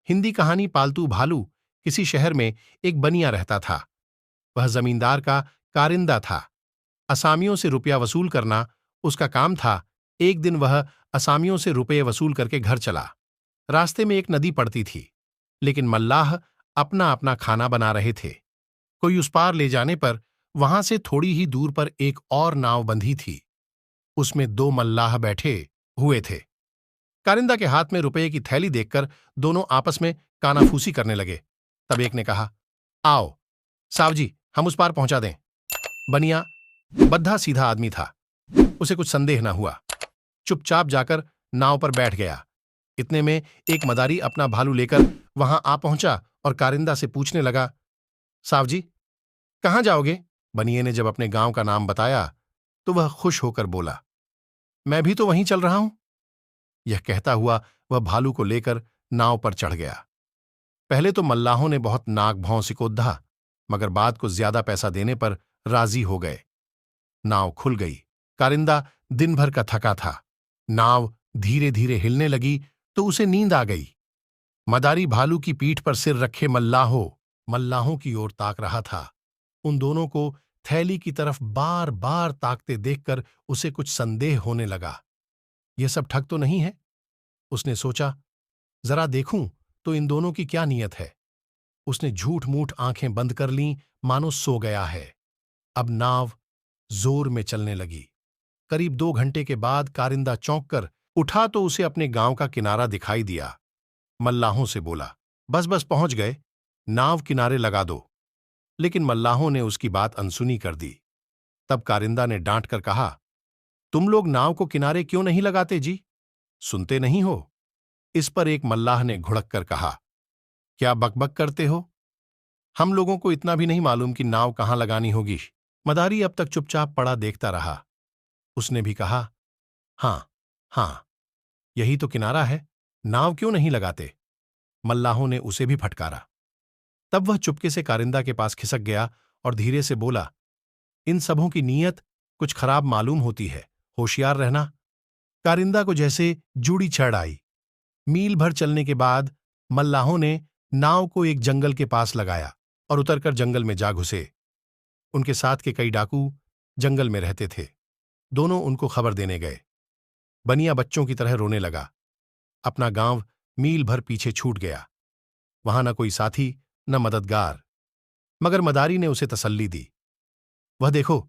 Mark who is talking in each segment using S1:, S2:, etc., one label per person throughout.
S1: हिंदी कहानी पालतू भालू। किसी शहर में एक बनिया रहता था। वह जमींदार का कारिंदा था। असामियों से रुपया वसूल करना उसका काम था। एक दिन वह असामियों से रुपये वसूल करके घर चला। रास्ते में एक नदी पड़ती थी, लेकिन मल्लाह अपना अपना खाना बना रहे थे। कोई उस पार ले जाने पर वहां से थोड़ी ही दूर पर एक और नाव बंधी थी। उसमें दो मल्लाह बैठे हुए थे। कारिंदा के हाथ में रुपये की थैली देखकर दोनों आपस में कानाफूसी करने लगे। तब एक ने कहा, आओ सावजी, हम उस पार पहुंचा दें। बनिया बद्धा सीधा आदमी था। उसे कुछ संदेह न हुआ। चुपचाप जाकर नाव पर बैठ गया। इतने में एक मदारी अपना भालू लेकर वहां आ पहुंचा और कारिंदा से पूछने लगा, सावजी, कहां जाओगे? बनिए ने जब अपने गांव का नाम बताया तो वह खुश होकर बोला, मैं भी तो वहीं चल रहा हूं। यह कहता हुआ वह भालू को लेकर नाव पर चढ़ गया। पहले तो मल्लाहों ने बहुत नाक भौं सिकोद्धा, मगर बाद को ज्यादा पैसा देने पर राजी हो गए। नाव खुल गई। कारिंदा दिन भर का थका था। नाव धीरे धीरे हिलने लगी तो उसे नींद आ गई। मदारी भालू की पीठ पर सिर रखे मल्लाहों की ओर ताक रहा था। उन दोनों को थैली की तरफ बार बार ताकते देखकर उसे कुछ संदेह होने लगा। यह सब ठग तो नहीं है? उसने सोचा, जरा देखूं तो इन दोनों की क्या नीयत है। उसने झूठ मूठ आंखें बंद कर लीं, मानो सो गया है। अब नाव जोर में चलने लगी। करीब 2 घंटे के बाद कारिंदा चौंक कर उठा तो उसे अपने गांव का किनारा दिखाई दिया। मल्लाहों से बोला, बस बस पहुंच गए, नाव किनारे लगा दो। लेकिन मल्लाहों ने उसकी बात अनसुनी कर दी। तब कारिंदा ने डांट कर कहा, तुम लोग नाव को किनारे क्यों नहीं लगाते जी? सुनते नहीं हो? इस पर एक मल्लाह ने घुड़क कर कहा, क्या बकबक करते हो? हम लोगों को इतना भी नहीं मालूम कि नाव कहां लगानी होगी। मदारी अब तक चुपचाप पड़ा देखता रहा। उसने भी कहा, हां हां, यही तो किनारा है, नाव क्यों नहीं लगाते? मल्लाहों ने उसे भी फटकारा। तब वह चुपके से कारिंदा के पास खिसक गया और धीरे से बोला, इन सबों की नीयत कुछ खराब मालूम होती है, होशियार रहना। कारिंदा को जैसे जूड़ी चढ़ आई। मील भर चलने के बाद मल्लाहों ने नाव को एक जंगल के पास लगाया और उतरकर जंगल में जा घुसे। उनके साथ के कई डाकू जंगल में रहते थे। दोनों उनको खबर देने गए। बनिया बच्चों की तरह रोने लगा। अपना गांव मील भर पीछे छूट गया। वहां न कोई साथी न मददगार। मगर मदारी ने उसे तसल्ली दी। वह देखो,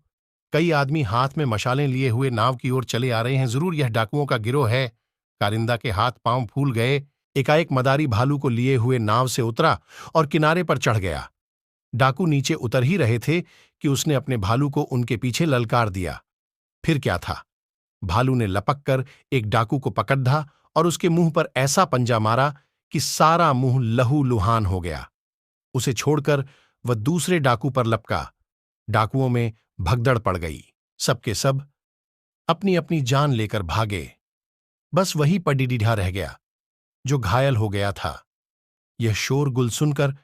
S1: कई आदमी हाथ में मशालें लिए हुए नाव की ओर चले आ रहे हैं, जरूर यह डाकुओं का गिरोह है। कारिंदा के हाथ पांव फूल गए। एकाएक मदारी भालू को लिए हुए नाव से उतरा और किनारे पर चढ़ गया। डाकू नीचे उतर ही रहे थे कि उसने अपने भालू को उनके पीछे ललकार दिया। फिर क्या था, भालू ने लपक कर एक डाकू को पकड़ा और उसके मुंह पर ऐसा पंजा मारा कि सारा मुंह लहू लुहान हो गया। उसे छोड़कर वह दूसरे डाकू पर लपका। डाकुओं में भगदड़ पड़ गई। सबके सब अपनी अपनी जान लेकर भागे। बस वही पडीडीढ़ा रह गया जो घायल हो गया था। यह शोरगुल सुनकर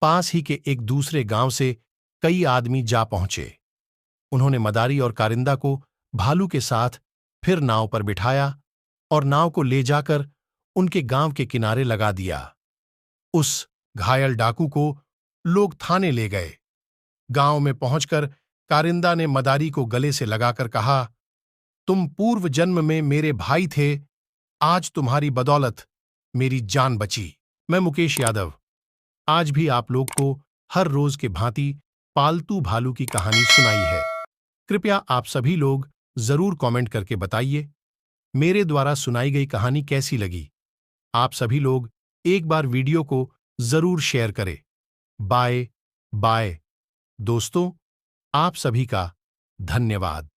S1: पास ही के एक दूसरे गांव से कई आदमी जा पहुंचे। उन्होंने मदारी और कारिंदा को भालू के साथ फिर नाव पर बिठाया और नाव को ले जाकर उनके गांव के किनारे लगा दिया। उस घायल डाकू को लोग थाने ले गए। गांव में पहुंचकर कारिंदा ने मदारी को गले से लगाकर कहा, तुम पूर्व जन्म में मेरे भाई थे, आज तुम्हारी बदौलत मेरी जान बची। मैं मुकेश यादव आज भी आप लोग को हर रोज के भांति पालतू भालू की कहानी सुनाई है। कृपया आप सभी लोग जरूर कमेंट करके बताइए मेरे द्वारा सुनाई गई कहानी कैसी लगी। आप सभी लोग एक बार वीडियो को जरूर शेयर करें। बाय बाय दोस्तों, आप सभी का धन्यवाद।